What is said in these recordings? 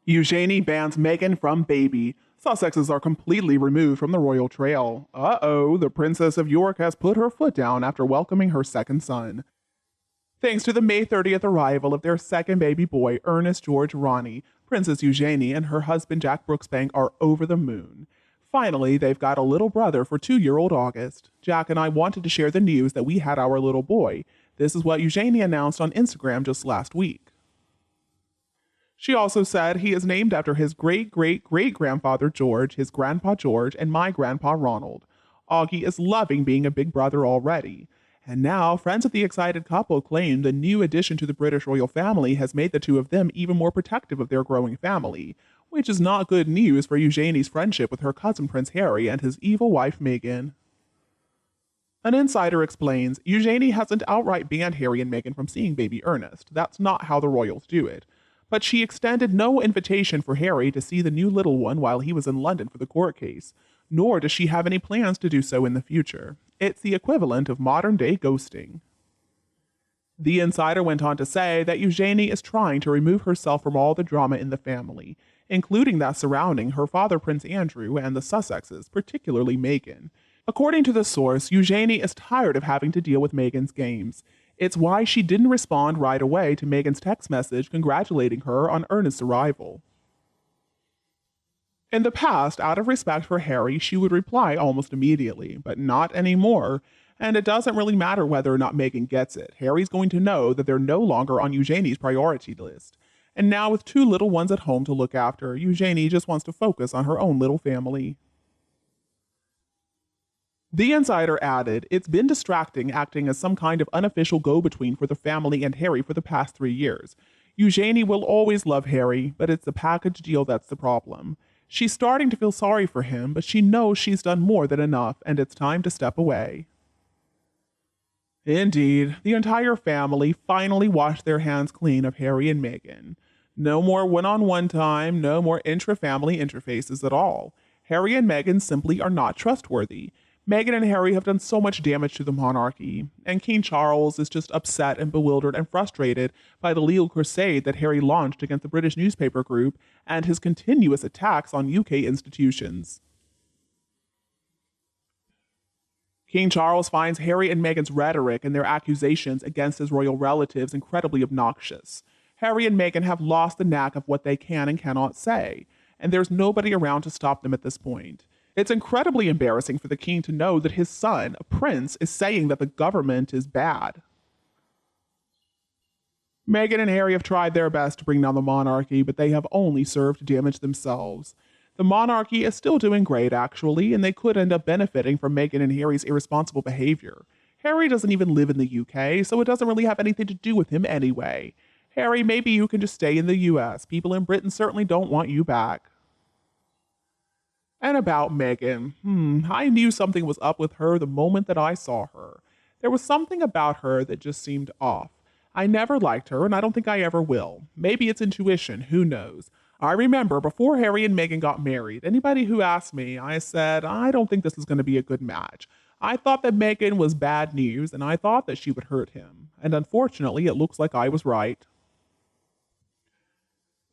Eugenie bans Meghan from baby. Sussexes are completely removed from the royal trail. Uh-oh, the Princess of York has put her foot down after welcoming her second son. Thanks to the May 30th arrival of their second baby boy, Ernest George Ronnie, Princess Eugenie and her husband Jack Brooksbank are over the moon. Finally, they've got a little brother for 2-year-old August. Jack and I wanted to share the news that we had our little boy. This is what Eugenie announced on Instagram just last week. She also said he is named after his great great great grandfather George, his grandpa George, and my grandpa Ronald. Augie is loving being a big brother already. And now, friends of the excited couple claim the new addition to the British royal family has made the two of them even more protective of their growing family, which is not good news for Eugenie's friendship with her cousin Prince Harry and his evil wife Meghan. An insider explains Eugenie hasn't outright banned Harry and Meghan from seeing baby Ernest. That's not how the royals do it. But she extended no invitation for Harry to see the new little one while he was in London for the court case, nor does she have any plans to do so in the future. It's the equivalent of modern day ghosting. The insider went on to say that Eugenie is trying to remove herself from all the drama in the family, including that surrounding her father Prince Andrew and the Sussexes, particularly Meghan. According to the source, Eugenie is tired of having to deal with Meghan's games. It's why she didn't respond right away to Meghan's text message congratulating her on Ernest's arrival. In the past, out of respect for Harry, she would reply almost immediately, but not anymore. And it doesn't really matter whether or not Meghan gets it. Harry's going to know that they're no longer on Eugenie's priority list. And now, with 2 little ones at home to look after, Eugenie just wants to focus on her own little family. The insider added, it's been distracting acting as some kind of unofficial go-between for the family and Harry for the past 3 years. Eugenie will always love Harry, but it's the package deal that's the problem. She's starting to feel sorry for him, but she knows she's done more than enough, and it's time to step away. Indeed, the entire family finally washed their hands clean of Harry and Meghan. No more one-on-one time, no more intra-family interfaces at all. Harry and Meghan simply are not trustworthy. Meghan and Harry have done so much damage to the monarchy, and King Charles is just upset and bewildered and frustrated by the legal crusade that Harry launched against the British newspaper group and his continuous attacks on UK institutions. King Charles finds Harry and Meghan's rhetoric and their accusations against his royal relatives incredibly obnoxious. Harry and Meghan have lost the knack of what they can and cannot say, and there's nobody around to stop them at this point. It's incredibly embarrassing for the king to know that his son, a prince, is saying that the government is bad. Meghan and Harry have tried their best to bring down the monarchy, but they have only served to damage themselves. The monarchy is still doing great, actually, and they could end up benefiting from Meghan and Harry's irresponsible behavior. Harry doesn't even live in the UK, so it doesn't really have anything to do with him anyway. Harry, maybe you can just stay in the US. People in Britain certainly don't want you back. And about Meghan, I knew something was up with her the moment that I saw her. There was something about her that just seemed off. I never liked her, and I don't think I ever will. Maybe it's intuition, who knows. I remember before Harry and Meghan got married, anybody who asked me, I said, I don't think this is going to be a good match. I thought that Meghan was bad news, and I thought that she would hurt him. And unfortunately, it looks like I was right.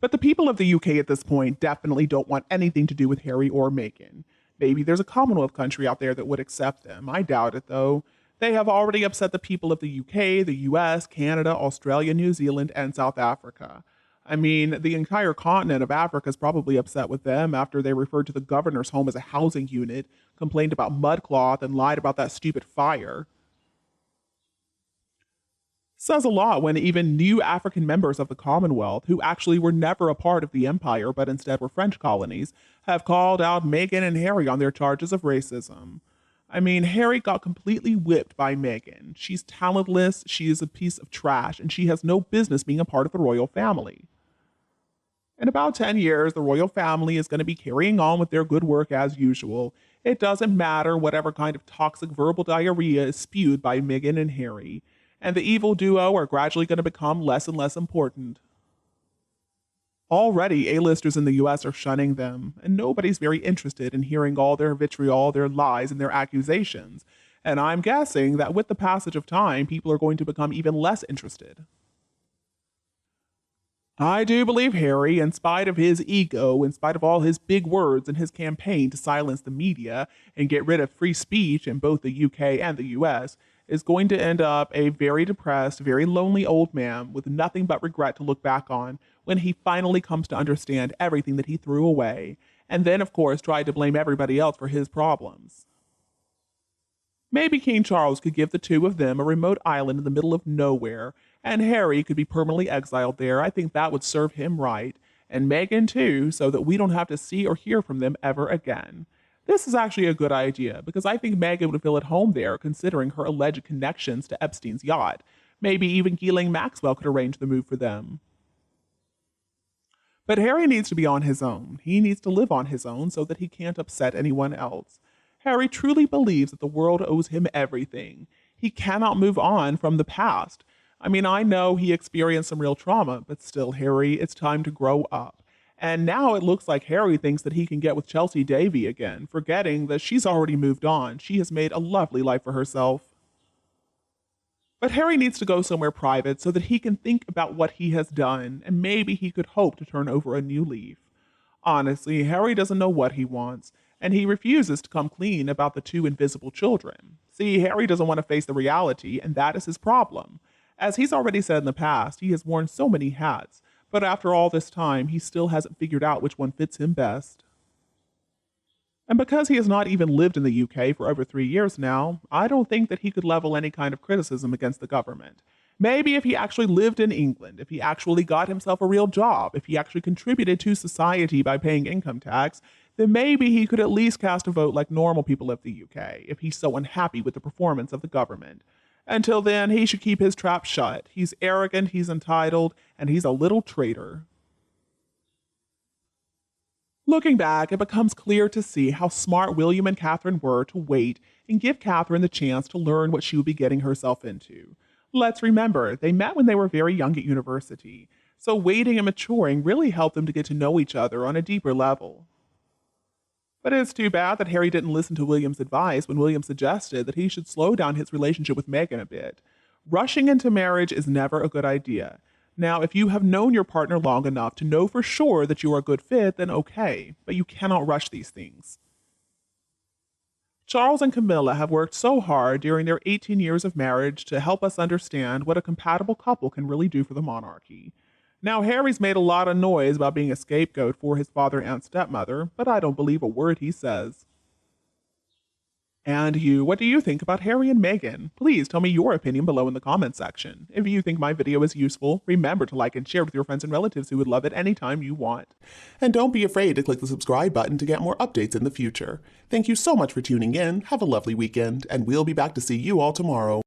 But the people of the UK at this point definitely don't want anything to do with Harry or Meghan. Maybe there's a Commonwealth country out there that would accept them. I doubt it, though. They have already upset the people of the UK, the US, Canada, Australia, New Zealand, and South Africa. I mean, the entire continent of Africa is probably upset with them after they referred to the governor's home as a housing unit, complained about mudcloth, and lied about that stupid fire. Says a lot when even new African members of the Commonwealth, who actually were never a part of the empire but instead were French colonies, have called out Meghan and Harry on their charges of racism. I mean, Harry got completely whipped by Meghan. She's talentless, she is a piece of trash, and she has no business being a part of the royal family. In about 10 years, the royal family is going to be carrying on with their good work as usual. It doesn't matter whatever kind of toxic verbal diarrhea is spewed by Meghan and Harry. And the evil duo are gradually going to become less and less important. Already, A-listers in the US are shunning them, and nobody's very interested in hearing all their vitriol, their lies, and their accusations. And I'm guessing that with the passage of time, people are going to become even less interested. I do believe Harry, in spite of his ego, in spite of all his big words and his campaign to silence the media and get rid of free speech in both the UK and the US, is going to end up a very depressed, very lonely old man with nothing but regret to look back on when he finally comes to understand everything that he threw away, and then, of course, try to blame everybody else for his problems. Maybe King Charles could give the two of them a remote island in the middle of nowhere, and Harry could be permanently exiled there. I think that would serve him right. And Meghan too, so that we don't have to see or hear from them ever again. This is actually a good idea, because I think Meghan would feel at home there, considering her alleged connections to Epstein's yacht. Maybe even Ghislaine Maxwell could arrange the move for them. But Harry needs to be on his own. He needs to live on his own so that he can't upset anyone else. Harry truly believes that the world owes him everything. He cannot move on from the past. I mean, I know he experienced some real trauma, but still, Harry, it's time to grow up. And now it looks like Harry thinks that he can get with Chelsea Davy again, forgetting that she's already moved on. She has made a lovely life for herself. But Harry needs to go somewhere private so that he can think about what he has done, and maybe he could hope to turn over a new leaf. Honestly, Harry doesn't know what he wants, and he refuses to come clean about the two invisible children. See, Harry doesn't want to face the reality, and that is his problem. As he's already said in the past, he has worn so many hats, but after all this time, he still hasn't figured out which one fits him best. And because he has not even lived in the UK for over 3 years now, I don't think that he could level any kind of criticism against the government. Maybe if he actually lived in England, if he actually got himself a real job, if he actually contributed to society by paying income tax, then maybe he could at least cast a vote like normal people of the UK, if he's so unhappy with the performance of the government. Until then, he should keep his trap shut. He's arrogant, he's entitled, and he's a little traitor. Looking back, it becomes clear to see how smart William and Catherine were to wait and give Catherine the chance to learn what she would be getting herself into. Let's remember, they met when they were very young at university, so waiting and maturing really helped them to get to know each other on a deeper level. But it's too bad that Harry didn't listen to William's advice when William suggested that he should slow down his relationship with Meghan a bit. Rushing into marriage is never a good idea. Now, if you have known your partner long enough to know for sure that you are a good fit, then okay, but you cannot rush these things. Charles and Camilla have worked so hard during their 18 years of marriage to help us understand what a compatible couple can really do for the monarchy. Now, Harry's made a lot of noise about being a scapegoat for his father and stepmother, but I don't believe a word he says. And you, what do you think about Harry and Meghan? Please tell me your opinion below in the comments section. If you think my video is useful, remember to like and share with your friends and relatives who would love it anytime you want. And don't be afraid to click the subscribe button to get more updates in the future. Thank you so much for tuning in, have a lovely weekend, and we'll be back to see you all tomorrow.